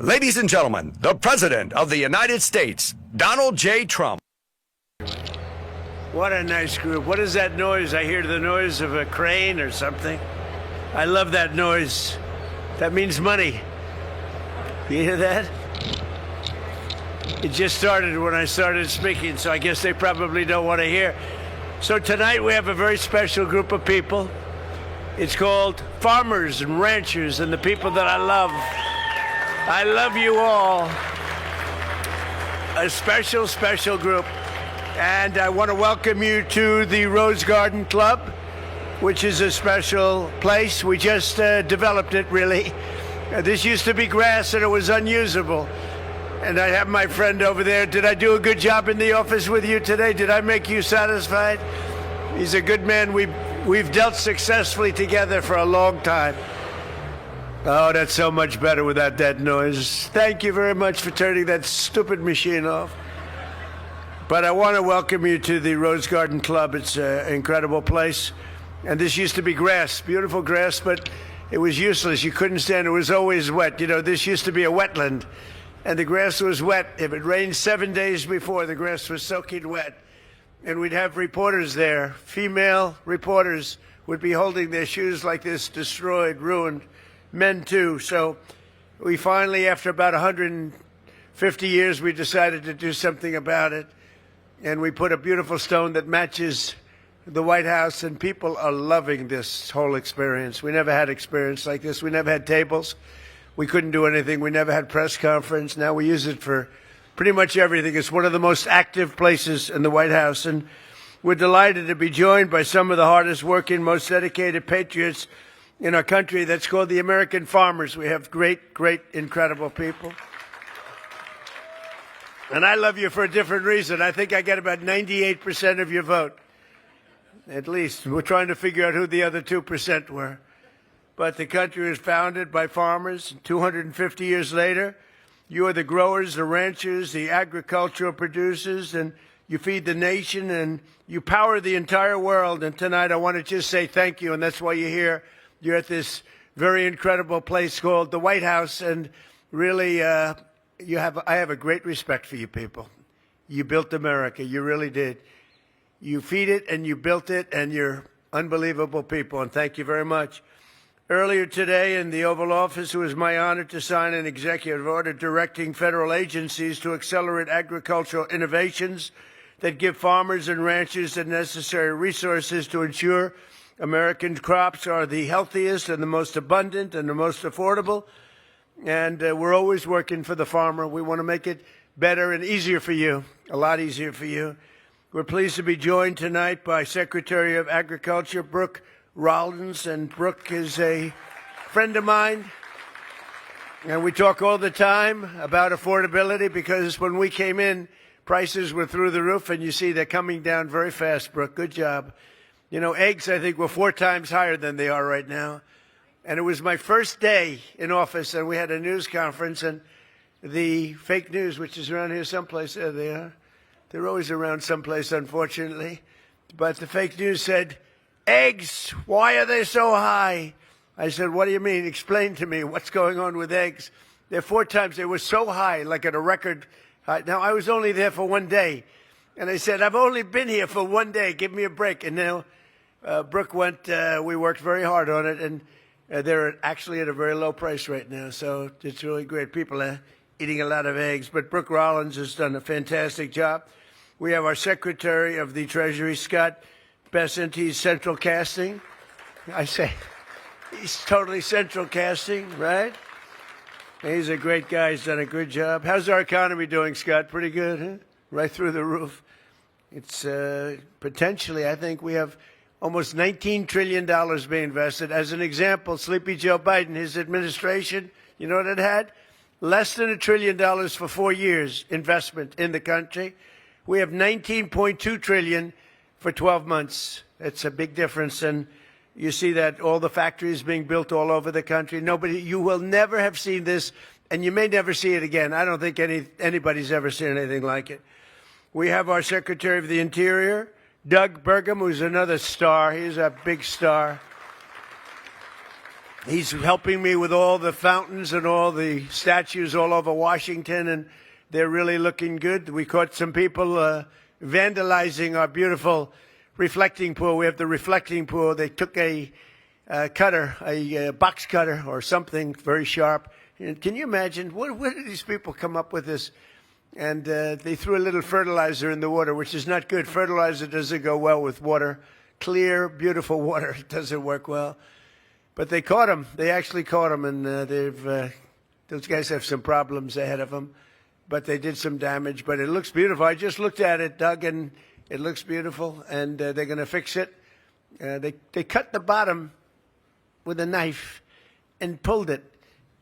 Ladies and gentlemen, the President of the United States, Donald J. Trump. What a nice group. What is that noise? I hear the noise of a crane or something. I love that noise. That means money. You hear that? It just started when I started speaking, so I guess they probably don't want to hear. So tonight we have a very special group of people. It's called farmers and ranchers and the people that I love. I love you all. A special, special group. And I want to welcome you to the Rose Garden Club, which is a special place. We just developed it, really. This used to be grass and it was unusable. And I have my friend over there. Did I do a good job in the office with you today? Did I make you satisfied? He's a good man. We've dealt successfully together for a long time. Oh, that's so much better without that noise. Thank you very much for turning that stupid machine off. But I want to welcome you to the Rose Garden Club. It's an incredible place. And this used to be grass, beautiful grass, but it was useless. You couldn't stand it. It was always wet. You know, this used to be a wetland, and the grass was wet. If it rained 7 days before, the grass was soaking wet. And we'd have reporters there. Female reporters would be holding their shoes like this, destroyed, ruined. Men, too. So we finally, after about 150 years, we decided to do something about it. And we put a beautiful stone that matches the White House, and people are loving this whole experience. We never had experience like this. We never had tables. We couldn't do anything. We never had press conference. Now we use it for pretty much everything. It's one of the most active places in the White House. And we're delighted to be joined by some of the hardest working, most dedicated patriots in our country. That's called the American farmers. We have great, great, incredible people. And I love you for a different reason. I think I get about 98% of your vote. At least. We're trying to figure out who the other 2% were. But the country was founded by farmers. 250 years later, you are the growers, the ranchers, the agricultural producers, and you feed the nation, and you power the entire world. And tonight I want to just say thank you, and that's why you're here. You're at this very incredible place called the White House, and really, I have a great respect for you people. You built America. You really did. You feed it, and you built it, and you're unbelievable people, and thank you very much. Earlier today in the Oval Office, it was my honor to sign an executive order directing federal agencies to accelerate agricultural innovations that give farmers and ranchers the necessary resources to ensure American crops are the healthiest and the most abundant and the most affordable. And we're always working for the farmer. We want to make it better and easier for you, a lot easier for you. We're pleased to be joined tonight by Secretary of Agriculture, Brooke Rollins. And Brooke is a friend of mine. And we talk all the time about affordability because when we came in, prices were through the roof. And you see they're coming down very fast, Brooke. Good job. You know, eggs, I think, were 4 times higher than they are right now. And it was my first day in office, and we had a news conference, and the fake news, which is around here someplace, there they are. They're always around someplace, unfortunately. But the fake news said, eggs, why are they so high? I said, what do you mean? Explain to me what's going on with eggs. They're 4 times. They were so high, like at a record high. Now, I was only there for 1 day. And I said, I've only been here for 1 day. Give me a break. And now Brooke went, we worked very hard on it. And they're actually at a very low price right now. So it's really great. People are eating a lot of eggs. But Brooke Rollins has done a fantastic job. We have our Secretary of the Treasury, Scott Bessent. He's central casting. I say, he's totally central casting, right? He's a great guy. He's done a good job. How's our economy doing, Scott? Pretty good, huh? Right through the roof. It's potentially, I think we have almost $19 trillion being invested. As an example, Sleepy Joe Biden, his administration, you know what it had? Less than $1 trillion for 4 years investment in the country. We have $19.2 trillion for 12 months. That's a big difference. And you see that all the factories being built all over the country. You will never have seen this, and you may never see it again. I don't think anybody's ever seen anything like it. We have our Secretary of the Interior, Doug Burgum, who's another star. He's a big star. He's helping me with all the fountains and all the statues all over Washington, and they're really looking good. We caught some people vandalizing our beautiful reflecting pool. We have the reflecting pool. They took a cutter, a box cutter or something very sharp. And can you imagine, where did these people come up with this? And they threw a little fertilizer in the water, which is not good. Fertilizer doesn't go well with water. Clear, beautiful water doesn't work well. But they caught him. They actually caught him, and those guys have some problems ahead of them. But they did some damage. But it looks beautiful. I just looked at it, Doug, and it looks beautiful. And they're going to fix it. They cut the bottom with a knife and pulled it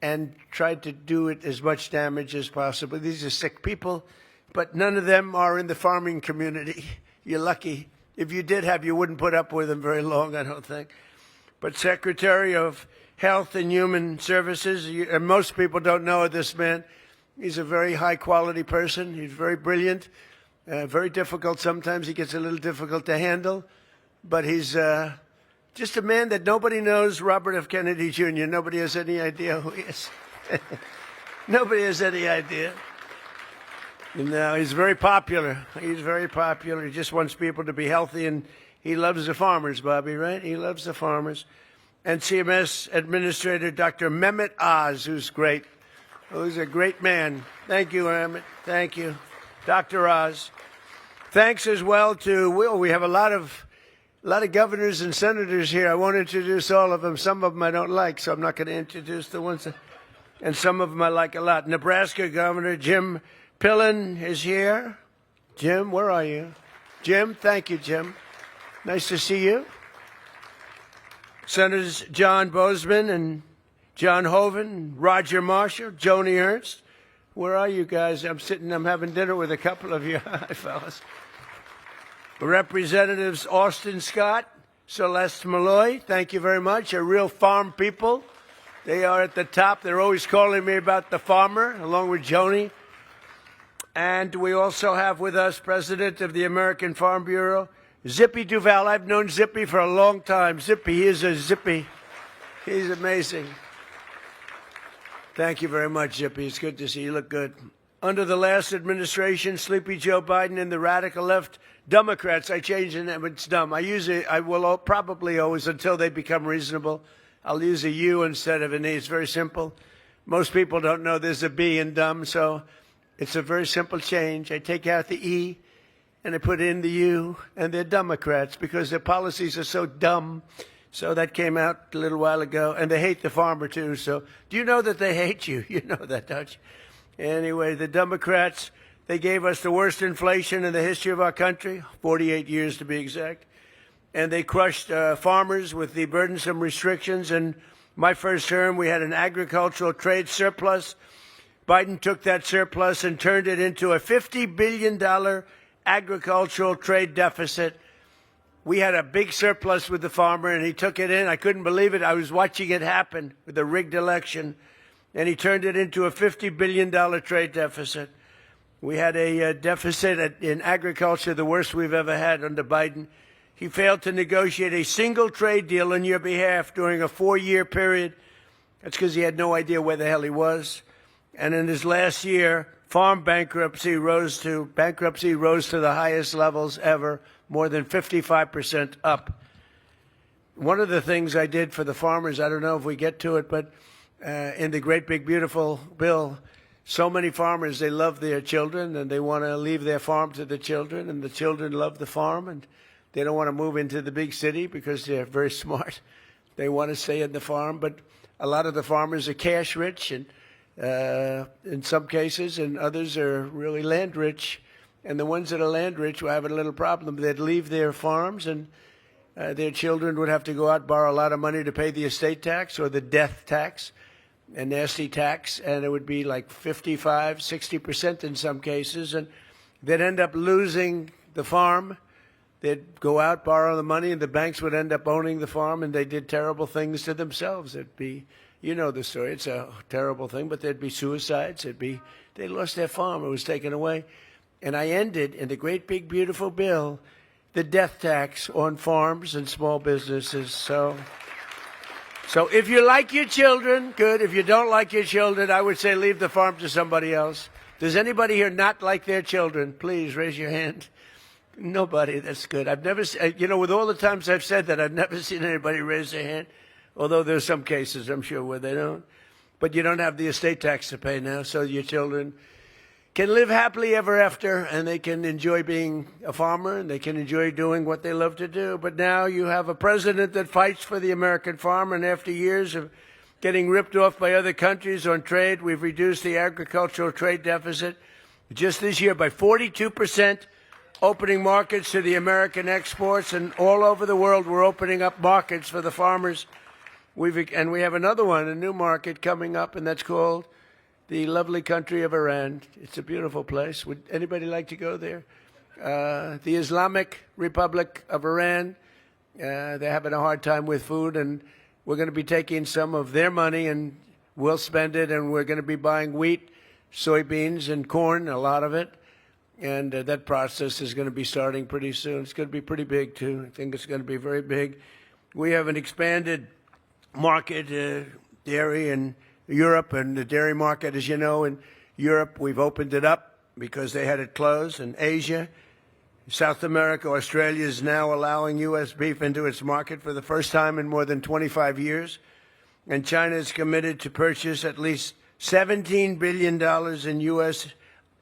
and tried to do it as much damage as possible. These are sick people, but none of them are in the farming community. You're lucky. If you did have, you wouldn't put up with them very long, I don't think. But Secretary of Health and Human Services, and most people don't know this man. He's a very high-quality person. He's very brilliant, very difficult sometimes. He gets a little difficult to handle, but he's just a man that nobody knows, Robert F. Kennedy Jr. Nobody has any idea who he is. Nobody has any idea. And now he's very popular. He's very popular. He just wants people to be healthy, and he loves the farmers, Bobby, right? He loves the farmers. And CMS Administrator Dr. Mehmet Oz, who's great. Who's a great man. Thank you, Mehmet. Thank you. Dr. Oz. Thanks as well to Will. We have a lot of governors and senators here. I won't introduce all of them. Some of them I don't like, so I'm not going to introduce the ones and some of them I like a lot. Nebraska Governor Jim Pillen is here. Jim, where are you? Jim, thank you, Jim. Nice to see you. Senators John Bozeman and John Hoeven, Roger Marshall, Joni Ernst. Where are you guys? I'm having dinner with a couple of you. Hi, fellas. Representatives Austin Scott, Celeste Malloy, thank you very much. A real farm people. They are at the top. They're always calling me about the farmer, along with Joni. And we also have with us President of the American Farm Bureau, Zippy Duval. I've known Zippy for a long time. Zippy, he is a Zippy. He's amazing. Thank you very much, Zippy. It's good to see you. You look good. Under the last administration, Sleepy Joe Biden and the radical left Democrats, I changed the name. It's dumb. I will probably always, until they become reasonable, I'll use a U instead of an E. It's very simple. Most people don't know there's a B in dumb, so it's a very simple change. I take out the E and I put in the U, and they're Democrats because their policies are so dumb. So that came out a little while ago, and they hate the farmer too. So do you know that they hate you? You know that, don't you? Anyway, the Democrats, they gave us the worst inflation in the history of our country, 48 years to be exact. And they crushed farmers with the burdensome restrictions. In my first term, we had an agricultural trade surplus. Biden took that surplus and turned it into a $50 billion agricultural trade deficit. We had a big surplus with the farmer, and he took it in. I couldn't believe it. I was watching it happen with the rigged election, and he turned it into a $50 billion trade deficit. We had a deficit in agriculture, the worst we've ever had under Biden. He failed to negotiate a single trade deal on your behalf during a 4-year period. That's because he had no idea where the hell he was. And in his last year, farm bankruptcy rose to the highest levels ever, more than 55% up. One of the things I did for the farmers, I don't know if we get to it, but in the great big beautiful bill, so many farmers, they love their children and they want to leave their farm to the children, and the children love the farm, and they don't want to move into the big city because they're very smart. They want to stay in the farm, but a lot of the farmers are cash rich, and in some cases, and others are really land rich. And the ones that are land rich were having a little problem. They'd leave their farms, and their children would have to go out, borrow a lot of money to pay the estate tax or the death tax, a nasty tax, and it would be like 55, 60% in some cases, and they'd end up losing the farm. They'd go out, borrow the money, and the banks would end up owning the farm, and they did terrible things to themselves. It'd be, you know the story, it's a terrible thing, but there'd be suicides. They lost their farm. It was taken away. And I ended, in the great big beautiful bill, the death tax on farms and small businesses. So So if you like your children, good. If you don't like your children, I would say leave the farm to somebody else. Does anybody here not like their children? Please raise your hand. Nobody. That's good. I've never, with all the times I've said that, I've never seen anybody raise their hand. Although there's some cases, I'm sure, where they don't. But you don't have the estate tax to pay now, so your children can live happily ever after, and they can enjoy being a farmer, and they can enjoy doing what they love to do. But now you have a president that fights for the American farmer, and after years of getting ripped off by other countries on trade, we've reduced the agricultural trade deficit just this year by 42%, opening markets to the American exports, and all over the world we're opening up markets for the farmers. And we have another one, a new market coming up, and that's called the lovely country of Iran. It's a beautiful place. Would anybody like to go there? The Islamic Republic of Iran, they're having a hard time with food, and we're going to be taking some of their money and we'll spend it, and we're going to be buying wheat, soybeans, and corn, a lot of it. And that process is going to be starting pretty soon. It's going to be pretty big, too. I think it's going to be very big. We have an expanded market, dairy in Europe, and the dairy market, as you know, in Europe, we've opened it up because they had it closed. In Asia, South America, Australia is now allowing U.S. beef into its market for the first time in more than 25 years. And China is committed to purchase at least $17 billion in U.S.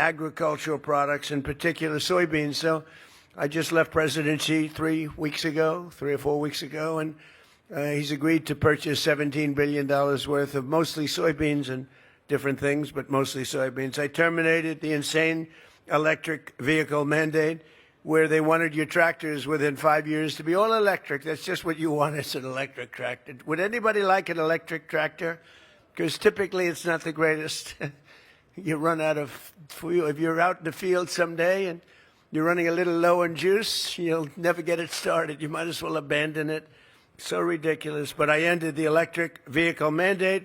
agricultural products, in particular soybeans. So I just left President Xi 3 or 4 weeks ago, and he's agreed to purchase $17 billion worth of mostly soybeans and different things, but mostly soybeans. I terminated the insane electric vehicle mandate where they wanted your tractors within 5 years to be all electric. That's just what you want, is an electric tractor. Would anybody like an electric tractor? Because typically it's not the greatest. You run out of fuel. If you're out in the field someday and you're running a little low on juice, you'll never get it started. You might as well abandon it. So ridiculous. But I ended the electric vehicle mandate,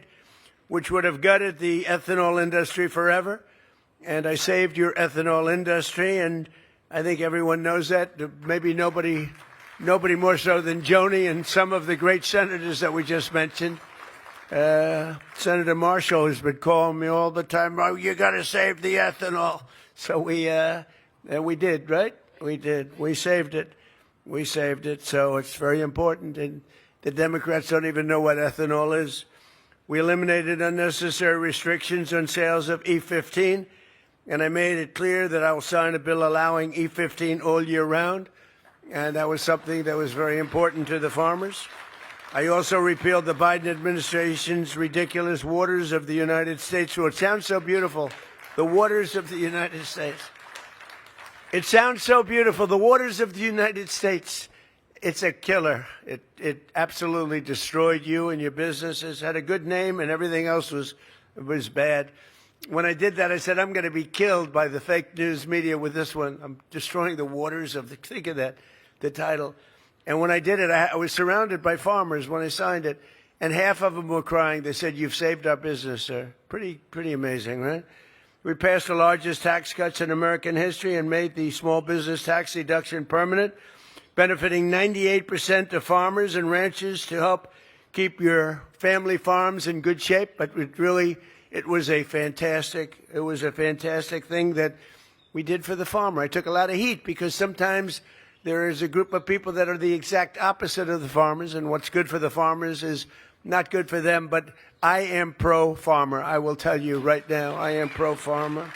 which would have gutted the ethanol industry forever. And I saved your ethanol industry, and I think everyone knows that. Maybe nobody more so than Joni and some of the great senators that we just mentioned. Senator Marshall has been calling me all the time, oh, you got to save the ethanol. So we did, right? We did. We saved it. We saved it. So it's very important. And the Democrats don't even know what ethanol is. We eliminated unnecessary restrictions on sales of E15. And I made it clear that I will sign a bill allowing E15 all year round. And that was something that was very important to the farmers. I also repealed the Biden administration's ridiculous Waters of the United States rule. It sounds so beautiful. The waters of the United States. It sounds so beautiful. The waters of the United States. It's a killer. It absolutely destroyed you and your businesses. Had a good name, and everything else was bad. When I did that, I said, I'm going to be killed by the fake news media with this one. I'm destroying the waters of the, think of that, the title. And when I did it, I was surrounded by farmers when I signed it, and half of them were crying. They said, you've saved our business, sir. Pretty amazing, right? We passed the largest tax cuts in American history and made the small business tax deduction permanent, benefiting 98% of farmers and ranchers to help keep your family farms in good shape. But it was a fantastic thing that we did for the farmer. I took a lot of heat because sometimes there is a group of people that are the exact opposite of the farmers, and what's good for the farmers is not good for them. But I am pro-farmer. I will tell you right now, I am pro-farmer.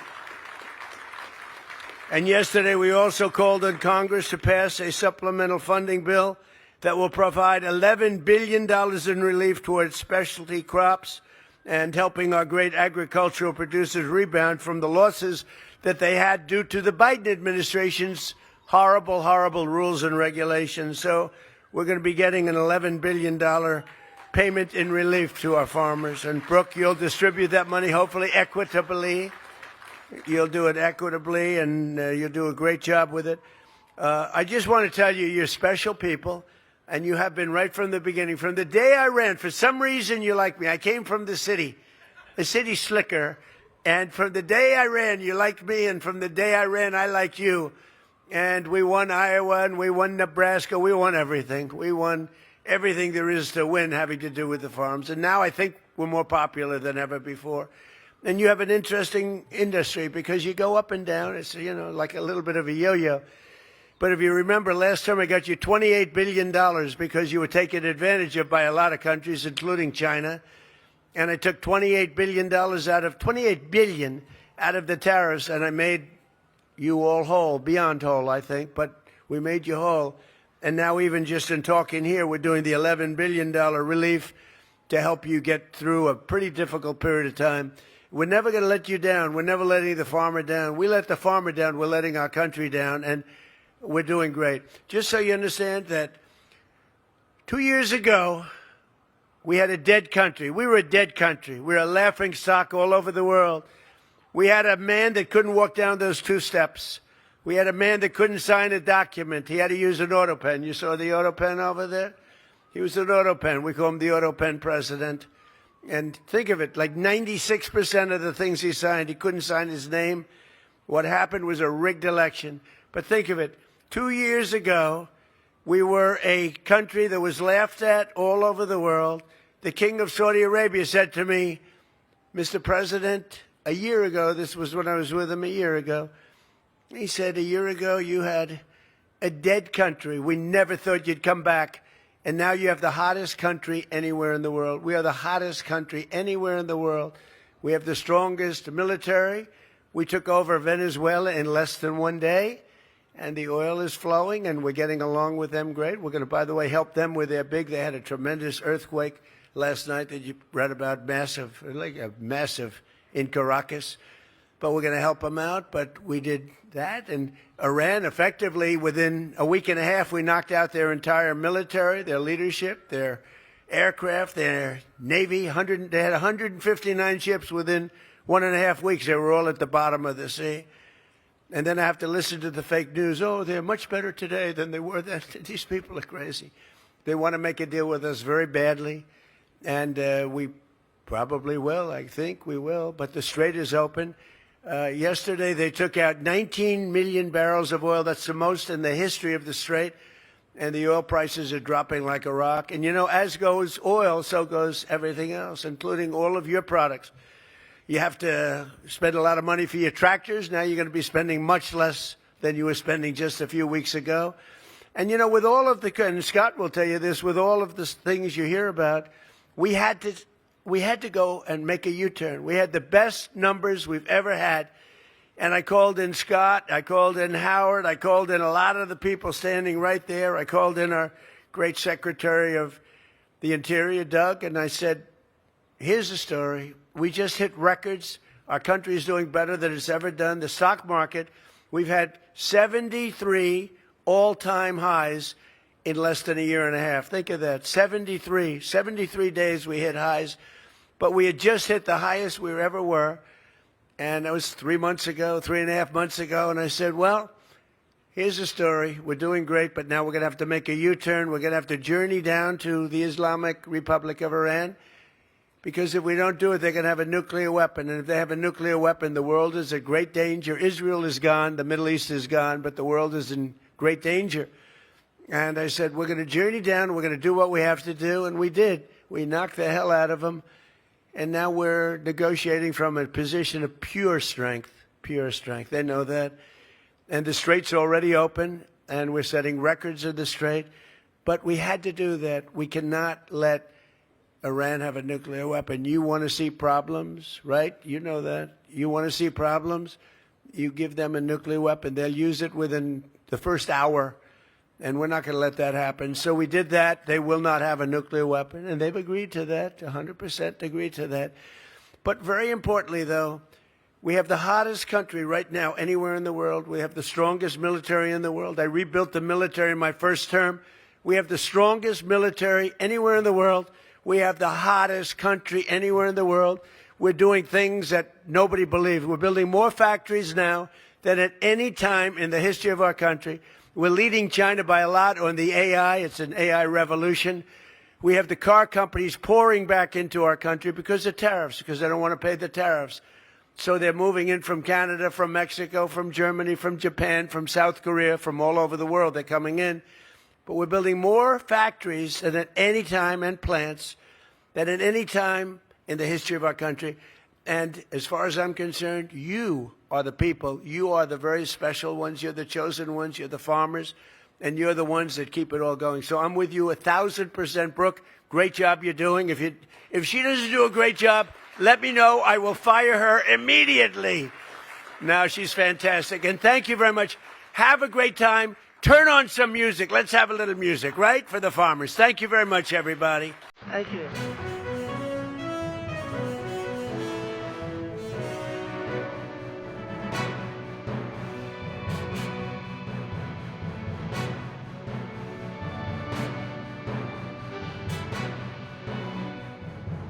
And yesterday we also called on Congress to pass a supplemental funding bill that will provide $11 billion in relief towards specialty crops and helping our great agricultural producers rebound from the losses that they had due to the Biden administration's horrible rules and regulations. So we're going to be getting an $11 billion payment in relief to our farmers. And Brooke, you'll distribute that money, hopefully equitably. You'll do it equitably, and you'll do a great job with it. I just want to tell you, you're special people, and you have been right from the beginning. From the day I ran, for some reason you like me. I came from the city slicker, and from the day I ran, you liked me, and from the day I ran, I like you. And we won Iowa, and we won Nebraska. We won everything. We won everything there is to win having to do with the farms. And now I think we're more popular than ever before. And you have an interesting industry because you go up and down. It's, like a little bit of a yo-yo. But if you remember, last term I got you $28 billion because you were taken advantage of by a lot of countries, including China. And I took $28 billion out of the tariffs, and I made you all whole, beyond whole, I think, but we made you whole. And now even just in talking here, we're doing the $11 billion relief to help you get through a pretty difficult period of time. We're never going to let you down. We're never letting the farmer down. We let the farmer down. We're letting our country down, and we're doing great. Just so you understand that 2 years ago, we had a dead country. We were a dead country. We were a laughing stock all over the world. We had a man that couldn't walk down those 2 steps. We had a man that couldn't sign a document. He had to use an auto pen. You saw the auto pen over there? He was an auto pen. We call him the auto pen president. And think of it, like 96% of the things he signed, he couldn't sign his name. What happened was a rigged election. But think of it, 2 years ago, we were a country that was laughed at all over the world. The king of Saudi Arabia said to me, Mr. President, a year ago, this was when I was with him a year ago, he said, a year ago you had a dead country. We never thought you'd come back. And now you have the hottest country anywhere in the world. We are the hottest country anywhere in the world. We have the strongest military. We took over Venezuela in less than 1 day. And the oil is flowing, and we're getting along with them great. We're going to, by the way, help them with their big. They had a tremendous earthquake last night that you read about, massive in Caracas. But we're going to help them out. But we did that. And Iran, effectively, within a week and a half, we knocked out their entire military, their leadership, their aircraft, their Navy. They had 159 ships within 1.5 weeks. They were all at the bottom of the sea. And then I have to listen to the fake news. Oh, they're much better today than they were then. These people are crazy. They want to make a deal with us very badly. And we probably will. I think we will. But the Strait is open. Yesterday, they took out 19 million barrels of oil. That's the most in the history of the Strait. And the oil prices are dropping like a rock. And, as goes oil, so goes everything else, including all of your products. You have to spend a lot of money for your tractors. Now you're going to be spending much less than you were spending just a few weeks ago. And, with all of and Scott will tell you this, with all of the things you hear about, we had to go and make a U-turn. We had the best numbers we've ever had. And I called in Scott, I called in Howard, I called in a lot of the people standing right there. I called in our great Secretary of the Interior, Doug, and I said, here's the story. We just hit records. Our country is doing better than it's ever done. The stock market, we've had 73 all-time highs in less than a year and a half. Think of that, 73 days we hit highs. But we had just hit the highest we ever were. And that was 3 months ago, 3.5 months ago. And I said, well, here's the story. We're doing great, but now we're going to have to make a U-turn. We're going to have to journey down to the Islamic Republic of Iran. Because if we don't do it, they're going to have a nuclear weapon. And if they have a nuclear weapon, the world is in great danger. Israel is gone. The Middle East is gone. But the world is in great danger. And I said, we're going to journey down. We're going to do what we have to do. And we did. We knocked the hell out of them. And now we're negotiating from a position of pure strength. Pure strength. They know that. And the Strait's already open. And we're setting records in the Strait. But we had to do that. We cannot let Iran have a nuclear weapon. You want to see problems, right? You know that. You want to see problems? You give them a nuclear weapon. They'll use it within the first hour, and we're not going to let that happen. So we did that. They will not have a nuclear weapon, and they've agreed to that, 100% agreed to that. But very importantly, though, we have the hottest country right now anywhere in the world. We have the strongest military in the world. I rebuilt the military in my first term. We have the strongest military anywhere in the world. We have the hottest country anywhere in the world. We're doing things that nobody believes. We're building more factories now than at any time in the history of our country. We're leading China by a lot on the AI. It's an AI revolution. We have the car companies pouring back into our country because of tariffs, because they don't want to pay the tariffs. So they're moving in from Canada, from Mexico, from Germany, from Japan, from South Korea, from all over the world. They're coming in. but we're building more factories than at any time and plants than at any time in the history of our country. And as far as I'm concerned, you are the people. You are the very special ones. You're the chosen ones. You're the farmers. And you're the ones that keep it all going. So I'm with you 1,000%, Brooke. Great job you're doing. If she doesn't do a great job, let me know. I will fire her immediately. No, she's fantastic. And thank you very much. Have a great time. Turn on some music. Let's have a little music, right, for the farmers. Thank you very much, everybody. Thank you.